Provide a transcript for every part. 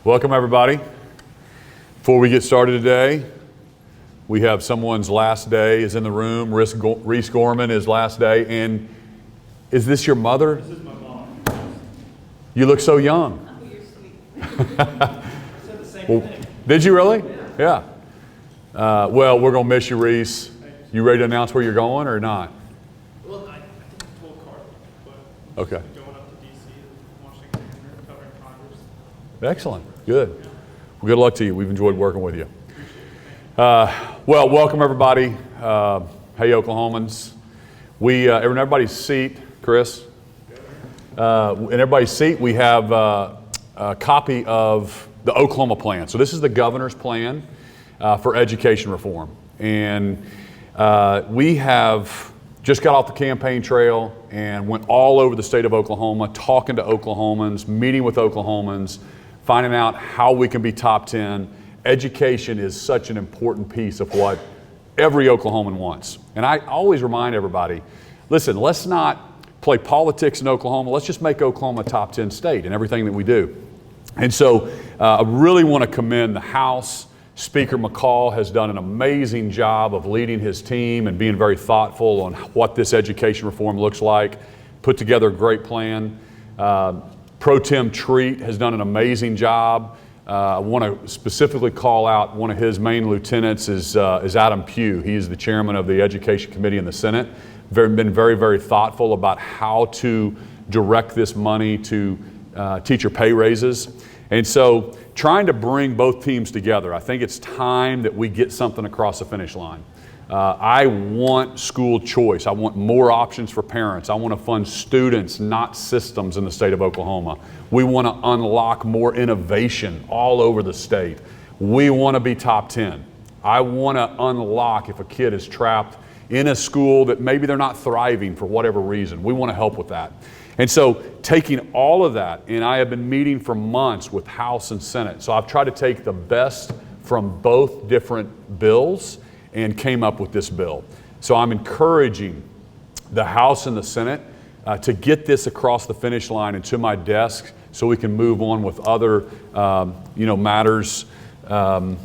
Welcome everybody. Before we get started today, we have someone's last day is in the room. Reese Gorman is last day. And is this your mother? This is my mom. You look so young. Oh, you're sweet. I said the same thing. Did you really? Yeah. Well, we're going to miss you, Reese. You ready to announce where you're going or not? Well, I think I told Carly, but Okay. going up to D.C. to Washington and covering Congress. Excellent. Good. Well, good luck to you. We've enjoyed working with you. Well, welcome everybody. Hey, Oklahomans. In everybody's seat, Chris. In everybody's seat, we have a copy of the Oklahoma plan. So this is the governor's plan for education reform. And we have just got off the campaign trail and went all over the state of Oklahoma, talking to Oklahomans, meeting with Oklahomans, finding out how we can be top 10. Education is such an important piece of what every Oklahoman wants. And I always remind everybody, listen, let's not play politics in Oklahoma. Let's just make Oklahoma a top 10 state in everything that we do. And so I really want to commend the House. Speaker McCall has done an amazing job of leading his team and being very thoughtful on what this education reform looks like, put together a great plan. Pro Tem Treat has done an amazing job. I want to specifically call out one of his main lieutenants is Adam Pugh. He is the chairman of the Education Committee in the Senate. Been very, very thoughtful about how to direct this money to teacher pay raises. And so trying to bring both teams together, I think it's time that we get something across the finish line. I want school choice. I want more options for parents. I want to fund students, not systems in the state of Oklahoma. We want to unlock more innovation all over the state. We want to be top 10. I want to unlock if a kid is trapped in a school that maybe they're not thriving for whatever reason. We want to help with that. And so taking all of that, and I have been meeting for months with House and Senate. So I've tried to take the best from both different bills and came up with this bill. So I'm encouraging the House and the Senate to get this across the finish line and to my desk so we can move on with other matters and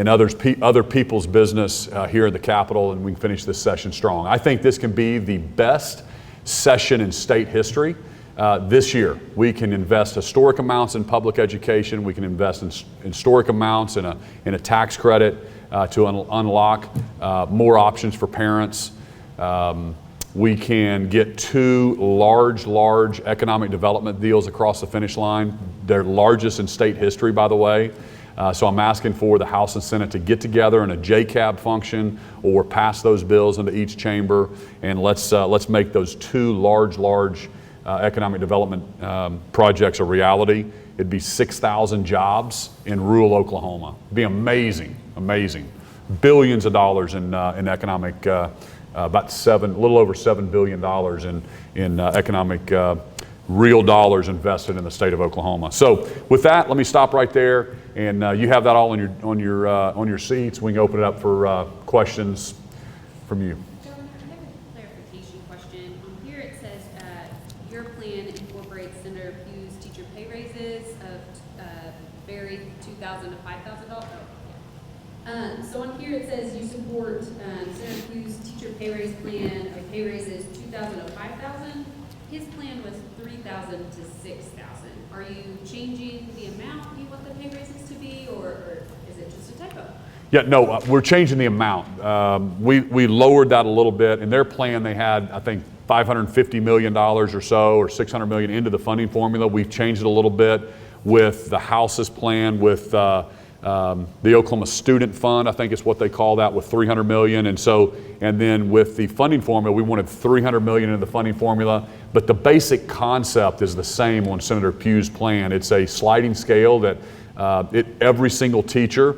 other people's business here in the Capitol, and we can finish this session strong. I think this can be the best session in state history this year. We can invest historic amounts in public education. We can invest in historic amounts in a tax credit to unlock more options for parents. We can get two large economic development deals across the finish line. They're largest in state history, by the way. So I'm asking for the House and Senate to get together in a JCAB function or pass those bills into each chamber, and let's make those two large economic development projects a reality. It'd be 6,000 jobs in rural Oklahoma. It'd be amazing. Billions of dollars in economic, a little over $7 billion in economic real dollars invested in the state of Oklahoma. So with that, let me stop right there, and you have that all on your seats. We can open it up for questions from you. Governor, I have a clarification question. On here it says your plan incorporates Senator Pugh's teacher pay raises of varied $2,000 to $5,000. So on here it says you support Senator Pugh's teacher pay raise plan of pay raises $2,000 to $5,000. His plan was $3,000 to $6,000. Are you changing the amount you want the pay raises to be, or is it just a typo? Yeah, no, we're changing the amount. We lowered that a little bit. In their plan, they had, I think, $550 million or so, or $600 million into the funding formula. We've changed it a little bit with the House's plan with the Oklahoma Student Fund, I think is what they call that, with $300 million. And then with the funding formula, we wanted $300 million in the funding formula. But the basic concept is the same on Senator Pugh's plan. It's a sliding scale that every single teacher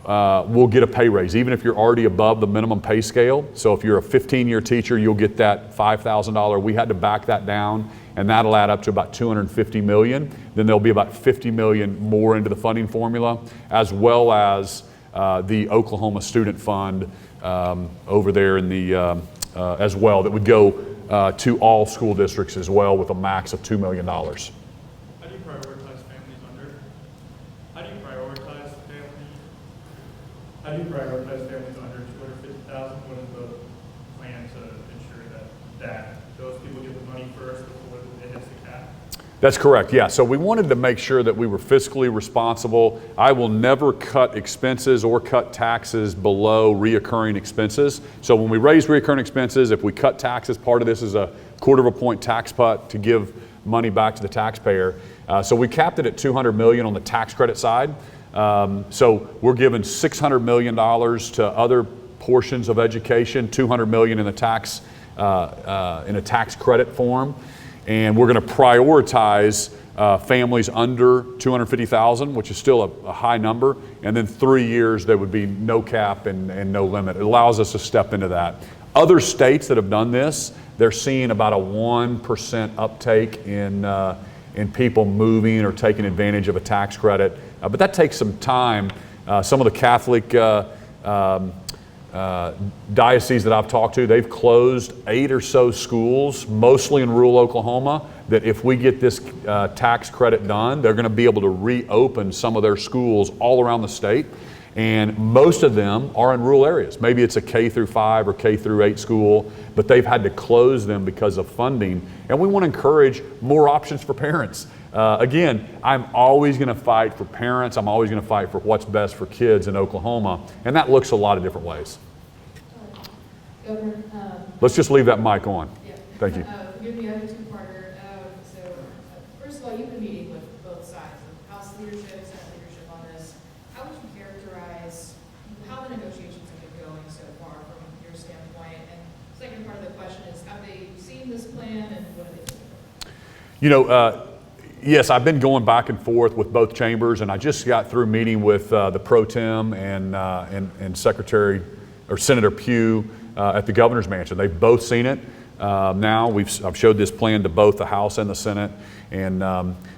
will get a pay raise, even if you're already above the minimum pay scale. So if you're a 15-year teacher, you'll get that $5,000. We had to back that down, and that'll add up to about $250 million. Then there'll be about $50 million more into the funding formula, as well as the Oklahoma Student Fund over there in the as well, that would go to all school districts as well, with a max of $2 million. How do you prioritize families under? How how do you prioritize families under 250,000? What is the plan to ensure that those people get the money first before it hits the cap? That's correct, yeah. So we wanted to make sure that we were fiscally responsible. I will never cut expenses or cut taxes below reoccurring expenses. So when we raise reoccurring expenses, if we cut taxes, part of this is a 1/4 point tax cut to give money back to the taxpayer. So we capped it at $200 million on the tax credit side. So we're giving $600 million to other portions of education, $200 million in the tax in a tax credit form. And we're going to prioritize families under 250,000, which is still a high number. And then 3 years, there would be no cap and no limit. It allows us to step into that. Other states that have done this, they're seeing about a 1% uptake in people moving or taking advantage of a tax credit. But that takes some time. Some of the Catholic dioceses that I've talked to, they've closed 8 or so schools, mostly in rural Oklahoma, that if we get this tax credit done, they're going to be able to reopen some of their schools all around the state. And most of them are in rural areas. Maybe it's a K through 5 or K through 8 school, but they've had to close them because of funding. And we want to encourage more options for parents. Again, I'm always going to fight for parents. I'm always going to fight for what's best for kids in Oklahoma. And that looks a lot of different ways. Governor, Let's just leave that mic on. yeah. Thank you. Forgive me, I have a two-parter. First of all, you've been meeting with both sides, the House leadership, Senate leadership on this. How would you characterize how the negotiations have been going so far from your standpoint? And second part of the question is, have they seen this plan and what do they think? You know, yes, I've been going back and forth with both chambers, and I just got through meeting with the Pro Tem and Secretary or Senator Pugh at the Governor's Mansion. They've both seen it. Now I've showed this plan to both the House and the Senate, and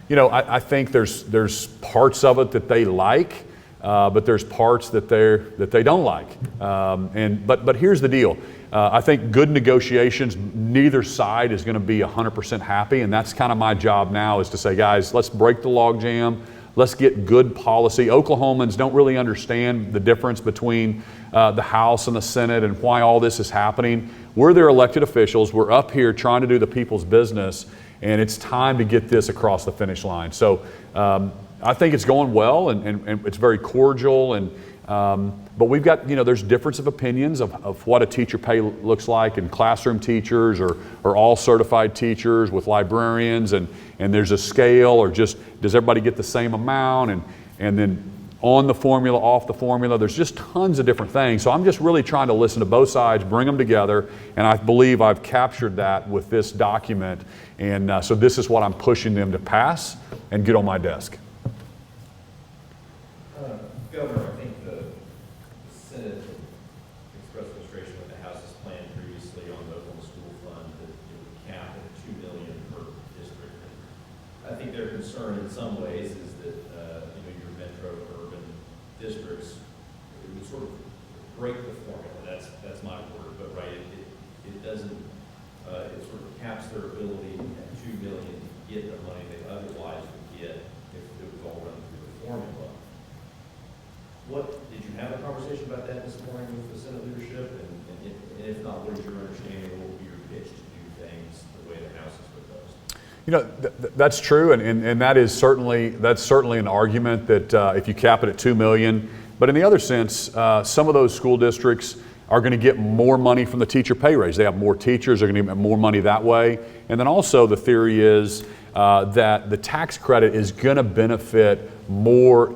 you know, I think there's parts of it that they like, but there's parts that they don't like. But here's the deal. I think good negotiations, neither side is going to be 100% happy, and that's kind of my job now, is to say, guys, let's break the logjam. Let's get good policy. Oklahomans don't really understand the difference between the House and the Senate and why all this is happening. We're their elected officials. We're up here trying to do the people's business, and it's time to get this across the finish line. So I think it's going well, and it's very cordial. But we've got, you know, there's difference of opinions of what a teacher pay looks like, and classroom teachers or all certified teachers with librarians, and there's a scale, or just does everybody get the same amount, and then on the formula, off the formula. There's just tons of different things. So I'm just really trying to listen to both sides, bring them together, and I believe I've captured that with this document. And so this is what I'm pushing them to pass and get on my desk. Governor, I think the Senate expressed frustration with the House's plan previously on the Oklahoma School Fund that it would cap at $2 million per district. I think their concern in some ways is that you know, your metro urban districts, it would sort of break the formula. That's my word, but right, it doesn't. It sort of caps their ability at $2 million to get the money they otherwise would get if it was all run through the formula. Did you have a conversation about that this morning with the Senate leadership? And if not, what is your understanding? What would be your pitch to do things the way the House has proposed? You know, that's true, and that is certainly an argument that if you cap it at $2 million, but in the other sense, some of those school districts are going to get more money from the teacher pay raise. They have more teachers, they're going to get more money that way. And then also the theory is that the tax credit is going to benefit more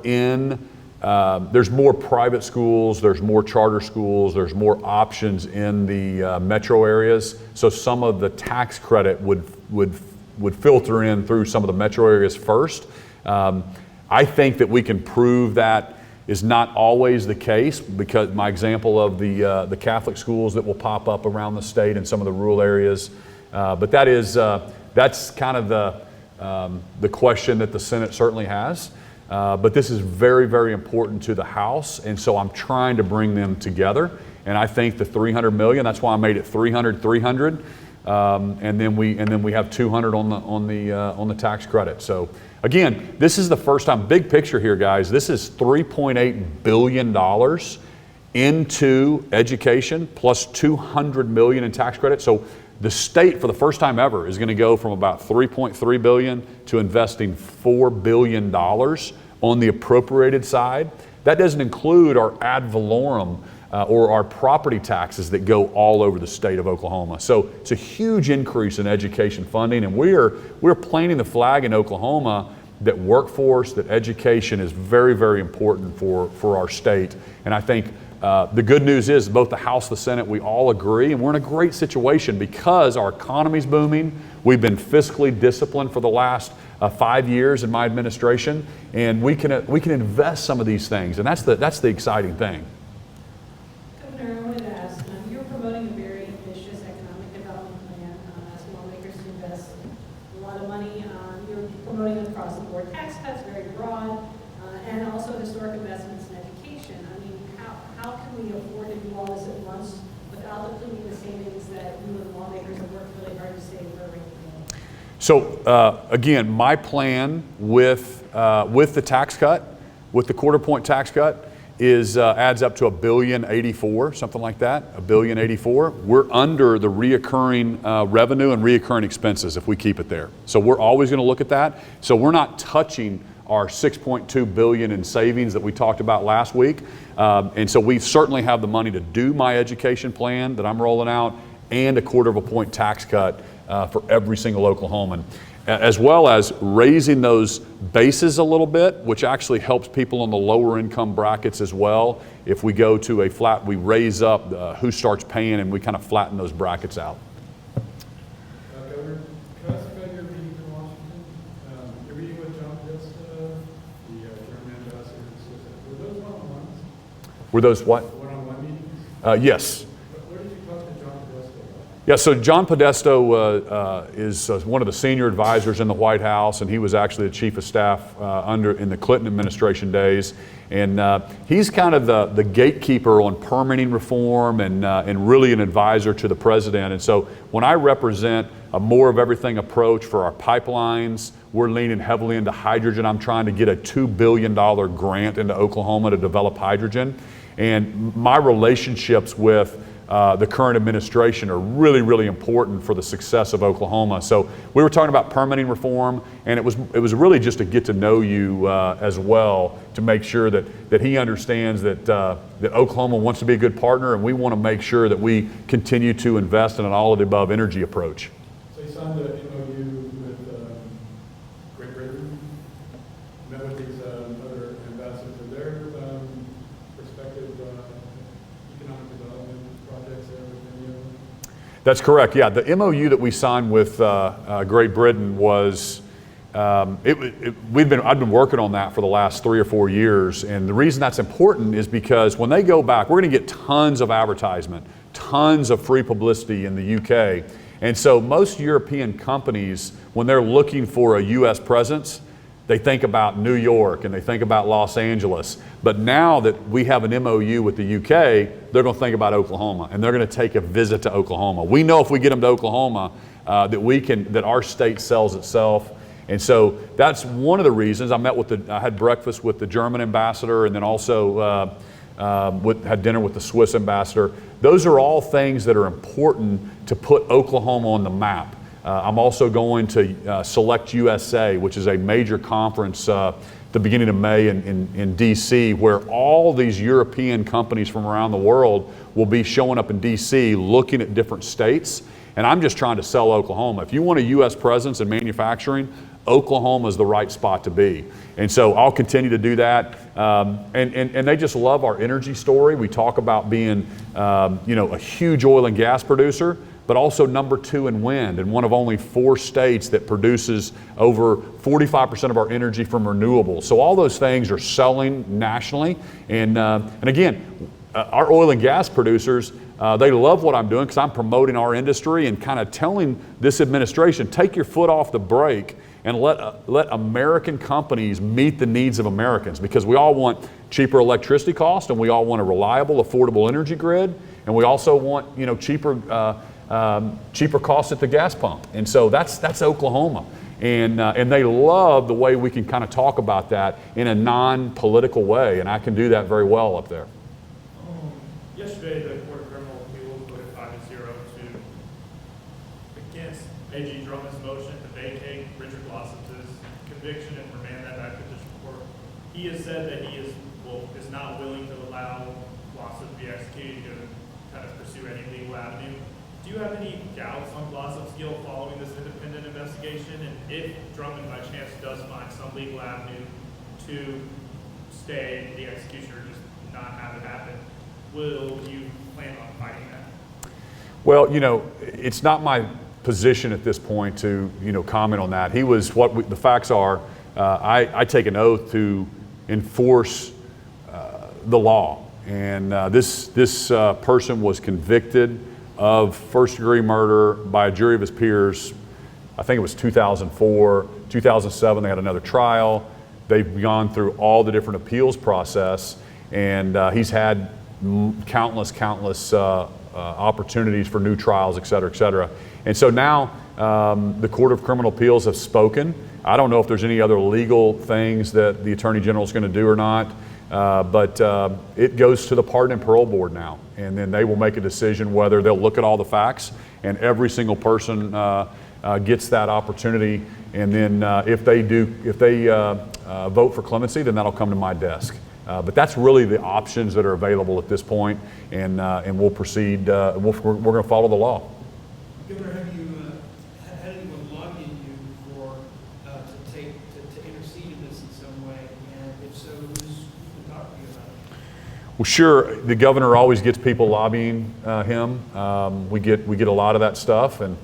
there's more private schools, there's more charter schools, there's more options in the metro areas. So some of the tax credit would filter in through some of the metro areas first. I think that we can prove that is not always the case, because my example of the Catholic schools that will pop up around the state and some of the rural areas. But that's kind of the question that the Senate certainly has. But this is very, very important to the House, and so I'm trying to bring them together. And I think the $300 million, that's why I made it 300, and then we have 200 on the tax credit. So again, this is the first time. Big picture here, guys. This is $3.8 billion, into education, plus $200 million in tax credit. So the state, for the first time ever, is going to go from about $3.3 billion to investing $4 billion on the appropriated side. That doesn't include our ad valorem or our property taxes that go all over the state of Oklahoma. So it's a huge increase in education funding, and we're planting the flag in Oklahoma that workforce, that education is very, very important for our state. And I think the good news is both the House and the Senate, we all agree, and we're in a great situation because our economy's booming. We've been fiscally disciplined for the last 5 years in my administration, and we can invest some of these things, and that's the exciting thing. Governor, I wanted to ask, you're promoting a very ambitious economic development plan, asking lawmakers to invest a lot of money. You're promoting across the board tax cuts, very broad, and also historic investments in education. I mean, how can we afford to do all this at once without depleting the savings that you and lawmakers have worked really hard to save for a rainy day? So again, my plan with the tax cut, with the quarter point tax cut, is adds up to $1.084 billion, something like that, $1.084 billion. We're under the reoccurring revenue and reoccurring expenses if we keep it there. So we're always going to look at that. So we're not touching our $6.2 billion in savings that we talked about last week. And so we certainly have the money to do my education plan that I'm rolling out and a quarter of a point tax cut for every single Oklahoman, as well as raising those bases a little bit, which actually helps people in the lower income brackets as well. If we go to a flat, we raise up who starts paying, and we kind of flatten those brackets out. Governor, can I ask about your meeting in Washington? Your meeting with John Podesta, the German ambassador, were those one-on-ones? Were those what? One-on-one meetings? Yes. What did you talk to John Podesta about? Yeah, so John Podesta is one of the senior advisors in the White House, and he was actually the chief of staff in the Clinton administration days. And he's kind of the gatekeeper on permitting reform and really an advisor to the president. And so when I represent a more of everything approach for our pipelines, we're leaning heavily into hydrogen. I'm trying to get a $2 billion grant into Oklahoma to develop hydrogen. And my relationships with the current administration are really, really important for the success of Oklahoma. So we were talking about permitting reform, and it was really just to get to know you as well, to make sure that he understands that Oklahoma wants to be a good partner, and we want to make sure that we continue to invest in an all-of-the-above energy approach. So you signed the MOU with Great Britain, met with these other ambassadors. Are there prospective economic development projects there with any of them? That's correct. Yeah, the MOU that we signed with Great Britain was I've been working on that for the last 3 or 4 years, and the reason that's important is because when they go back, we're going to get tons of advertisement, tons of free publicity in the UK, and so most European companies, when they're looking for a U.S. presence, they think about New York and they think about Los Angeles. But now that we have an MOU with the UK, they're going to think about Oklahoma, and they're going to take a visit to Oklahoma. We know if we get them to Oklahoma that our state sells itself. And so that's one of the reasons I had breakfast with the German ambassador, and then also had dinner with the Swiss ambassador. Those are all things that are important to put Oklahoma on the map. I'm also going to Select USA, which is a major conference the beginning of May in DC, where all these European companies from around the world will be showing up in DC looking at different states. And I'm just trying to sell Oklahoma. If you want a U.S. presence in manufacturing, Oklahoma is the right spot to be. And so I'll continue to do that. And they just love our energy story. We talk about being a huge oil and gas producer, but also number 2 in wind, and one of only 4 states that produces over 45% of our energy from renewables. So all those things are selling nationally. And again, our oil and gas producers, they love what I'm doing because I'm promoting our industry and kind of telling this administration, take your foot off the brake and let American companies meet the needs of Americans, because we all want cheaper electricity costs, and we all want a reliable, affordable energy grid, and we also want cheaper costs at the gas pump. And so that's Oklahoma. And they love the way we can kind of talk about that in a non-political way, and I can do that very well up there. A.G. Drummond's motion to vacate Richard Glossop's conviction and remand that back to district court. He has said that he is not willing to allow Glossop to be executed, to kind of pursue any legal avenue. Do you have any doubts on Glossop's guilt following this independent investigation? And if Drummond by chance does find some legal avenue to stay the execution or just not have it happen, will you plan on fighting that? Well, you know, it's not my position at this point to, you know, comment on that. He was, the facts are, I take an oath to enforce the law. And this person was convicted of first-degree murder by a jury of his peers. I think it was 2004, 2007, they had another trial. They've gone through all the different appeals process, and he's had countless opportunities for new trials, et cetera, et cetera. And so now the Court of Criminal Appeals have spoken. I don't know if there's any other legal things that the Attorney General is going to do or not, but it goes to the Pardon and Parole Board now, and then they will make a decision whether they'll look at all the facts, and every single person gets that opportunity. And then if they vote for clemency, then that'll come to my desk. But that's really the options that are available at this point, and we'll proceed. We're going to follow the law. Governor, have had anyone lobbying you for to intercede in this in some way? And if so, who's been talking to you about it? Well, sure. The governor always gets people lobbying him. We get a lot of that stuff, and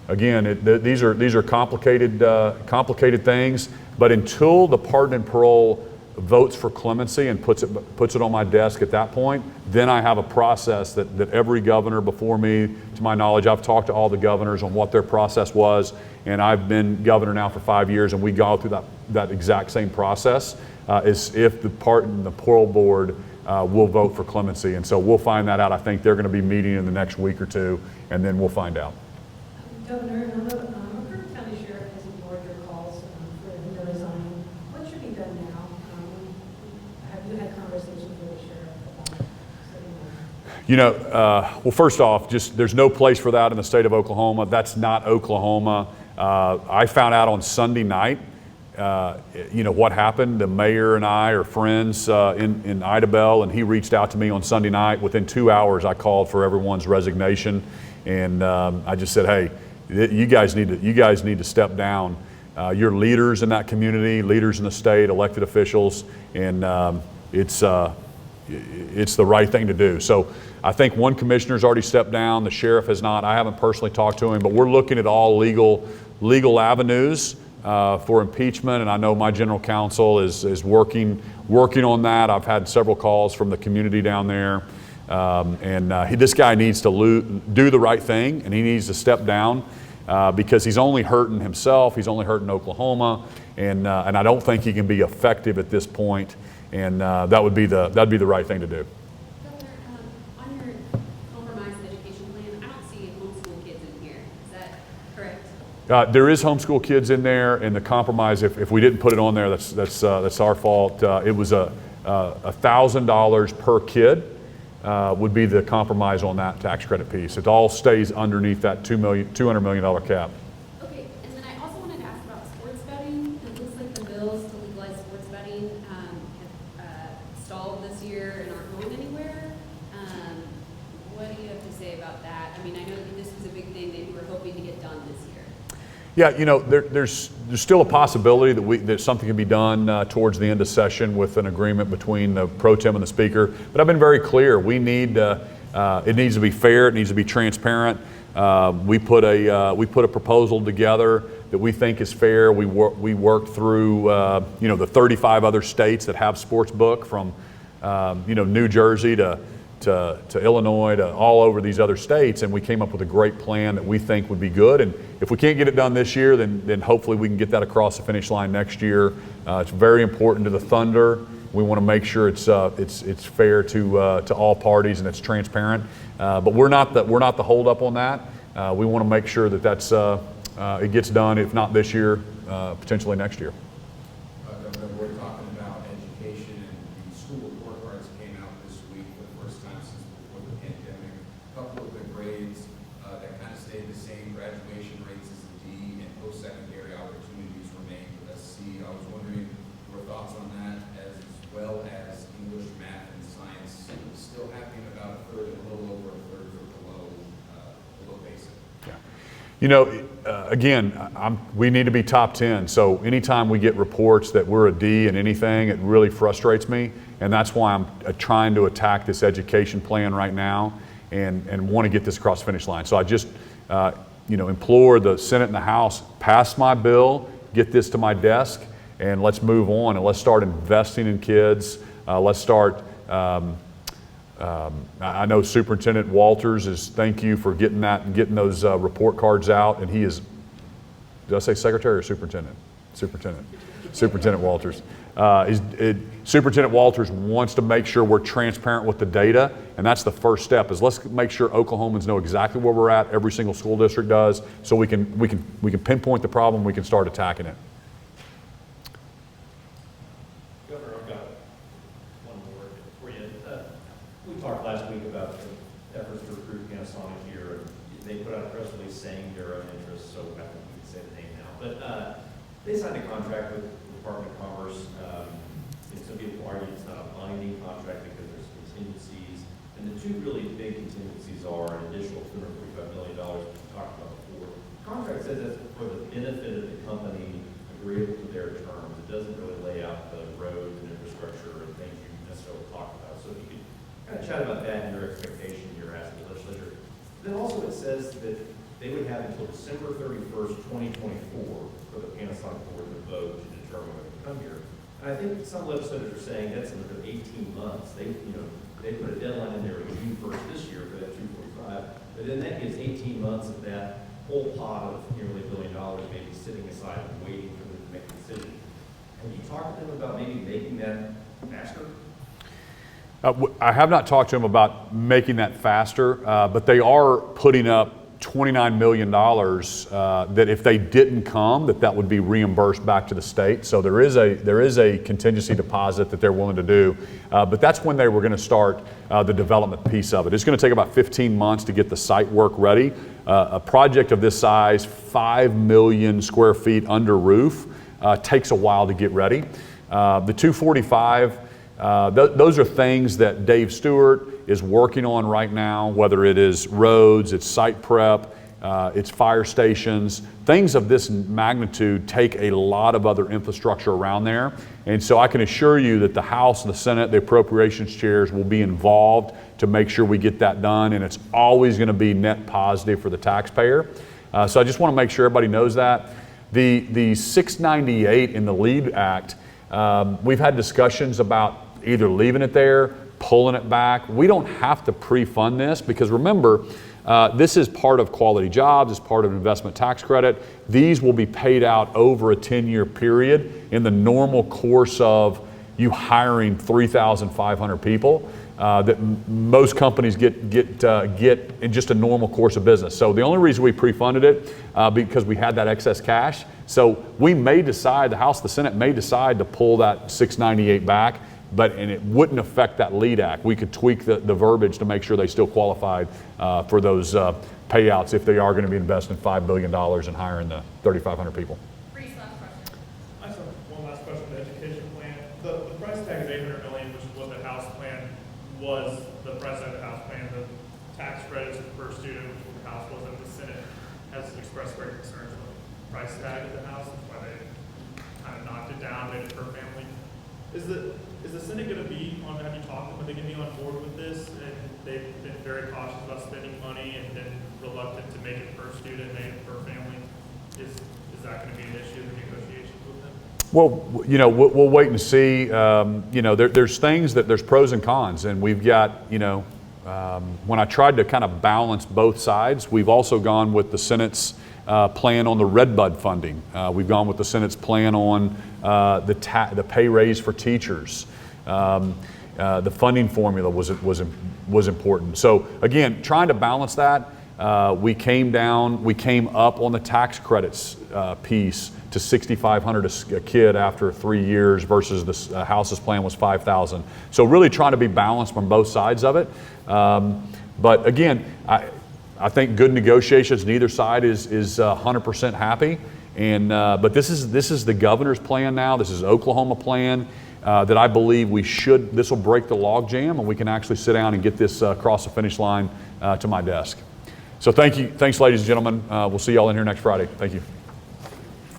again, these are complicated things. But until the Pardon and Parole votes for clemency and puts it on my desk at that point, then I have a process that every governor before me, to my knowledge, I've talked to all the governors on what their process was, and I've been governor now for 5 years, and we go through that exact same process as if the Pardon and the Parole Board will vote for clemency. And so we'll find that out. I think they're going to be meeting in the next week or two, and then we'll find out. Governor, McCurtain County Sheriff has ignored your calls for him to resign. What should be done now? Have you had conversations with the sheriff about setting that? You know, well, first off, there's no place for that in the state of Oklahoma. That's not Oklahoma. I found out on Sunday night, you know, what happened. The mayor and I are friends in Idabel, and he reached out to me on Sunday night. Within 2 hours, I called for everyone's resignation, and I just said, hey, you guys need to step down. You're leaders in that community, leaders in the state, elected officials, and it's the right thing to do. So I think one commissioner's already stepped down. The sheriff has not. I haven't personally talked to him, but we're looking at all legal avenues for impeachment, and I know my general counsel is working on that. I've had several calls from the community down there. This guy needs to do the right thing, and he needs to step down because he's only hurting himself. He's only hurting Oklahoma, and I don't think he can be effective at this point. And that'd be the right thing to do. Governor, on your compromised education plan, I don't see homeschool kids in here. Is that correct? There is homeschool kids in there, and the compromise. If we didn't put it on there, that's our fault. It was $1,000 per kid. Would be the compromise on that tax credit piece. It all stays underneath that $200 million cap. Okay, and then I also wanted to ask about sports betting. It looks like the bills to legalize sports betting have stalled this year and aren't going anywhere. What do you have to say about that? I mean, I know that this was a big thing that you were hoping to get done this year. Yeah, you know, there's still a possibility that something can be done towards the end of session with an agreement between the pro tem and the speaker. But I've been very clear. We need it needs to be fair. It needs to be transparent. We put a proposal together that we think is fair. We worked through you know, the 35 other states that have sports book, from you know, New Jersey to Illinois, to all over these other states, and we came up with a great plan that we think would be good. And if we can't get it done this year, then hopefully we can get that across the finish line next year. It's very important to the Thunder. We want to make sure it's fair to all parties and it's transparent. But we're not the hold up on that. We want to make sure that it gets done, if not this year, potentially next year. Governor, we're talking about education, and the school report cards came out this week for the first time since before the pandemic. A couple of the grades that kind of stayed the same, graduation rates as the D, and post-secondary opportunities remained with SC. I was wondering your thoughts on that, as well as English, math, and science still happening about a third and a little over a third below basic. Yeah. You know, again, we need to be top 10. So anytime we get reports that we're a D in anything, it really frustrates me. And that's why I'm trying to attack this education plan right now and want to get this across the finish line. So I just, implore the Senate and the House, pass my bill, get this to my desk, and let's move on and let's start investing in kids. Let's start. I know Superintendent Walters thank you for getting those report cards out, and he is, did I say secretary or superintendent? Superintendent Walters. Superintendent Walters wants to make sure we're transparent with the data, and that's the first step. Is let's make sure Oklahomans know exactly where we're at. Every single school district does, so we can pinpoint the problem. We can start attacking it. Governor, I've got one more for you. We talked last week about the efforts to recruit Panasonic here, and they put out a press release saying their own interests, so I think we can say the name now. But they signed a contract with the Department of Commerce. And some people argue it's not a binding contract because there's contingencies. And the two really big contingencies are an additional $245 million we talked about before. The contract says that's for the benefit of the company, agreeable to their terms. It doesn't really lay out the roads and infrastructure and things you necessarily talked about. So if you could kind of chat about that and your expectation you're asking the legislature. Then also it says that they would have until December 31st, 2024 for the Panasonic board to vote to determine whether to come here. And I think some legislators are saying that's another 18 months. They put a deadline in there of June 1st this year for that 245, but then that gives 18 months of that whole pot of nearly $1 billion maybe sitting aside and waiting for them to make a decision. Have you talked to them about maybe making that faster? I have not talked to them about making that faster, but they are putting up $29 million that if they didn't come, that would be reimbursed back to the state. So there is a contingency deposit that they're willing to do, but that's when they were going to start the development piece of it. It's going to take about 15 months to get the site work ready. A project of this size, 5 million square feet under roof, takes a while to get ready. The 245, those are things that Dave Stewart is working on right now, whether it is roads, it's site prep, it's fire stations. Things of this magnitude take a lot of other infrastructure around there. And so I can assure you that the House, the Senate, the appropriations chairs will be involved to make sure we get that done, and it's always going to be net positive for the taxpayer. So I just want to make sure everybody knows that. The 698 in the LEAD Act, we've had discussions about either leaving it there, pulling it back. We don't have to pre-fund this because remember, this is part of quality jobs, it's part of investment tax credit. These will be paid out over a 10-year period in the normal course of you hiring 3,500 people that most companies get in just a normal course of business. So the only reason we pre-funded it because we had that excess cash. So we may decide, the House, the Senate may decide to pull that 698 back, and it wouldn't affect that LEAD Act. We could tweak the verbiage to make sure they still qualified for those payouts if they are going to be investing $5 billion in hiring the 3,500 people. Reese, last question. I just have one last question on the education plan. The price tag is $800 million, which is what the House plan was, the price tag of the House plan. The tax credits per student, which is what the House was, and the Senate has expressed great concerns with the price tag of the House. That's why they kind of knocked it down, made it per family. Is the Senate going to be on, have you talked to them, are they going to be on board with this? And they've been very cautious about spending money and been reluctant to make it per student, make it per family. Is that going to be an issue in the negotiations with them? Well, we'll wait and see. There's things that there's pros and cons, and we've got, when I tried to kind of balance both sides, we've also gone with the Senate's plan on the Redbud funding. We've gone with the Senate's plan on the pay raise for teachers. The funding formula was important. So again, trying to balance that, we came up on the tax credits piece to $6,500 a kid after 3 years versus the House's plan was $5,000. So really trying to be balanced from both sides of it. But again, I think good negotiations. Neither side is 100% happy. But this is the governor's plan now. This is Oklahoma plan that I believe this will break the log jam and we can actually sit down and get this across the finish line to my desk. So thank you. Thanks, ladies and gentlemen. We'll see y'all in here next Friday. Thank you.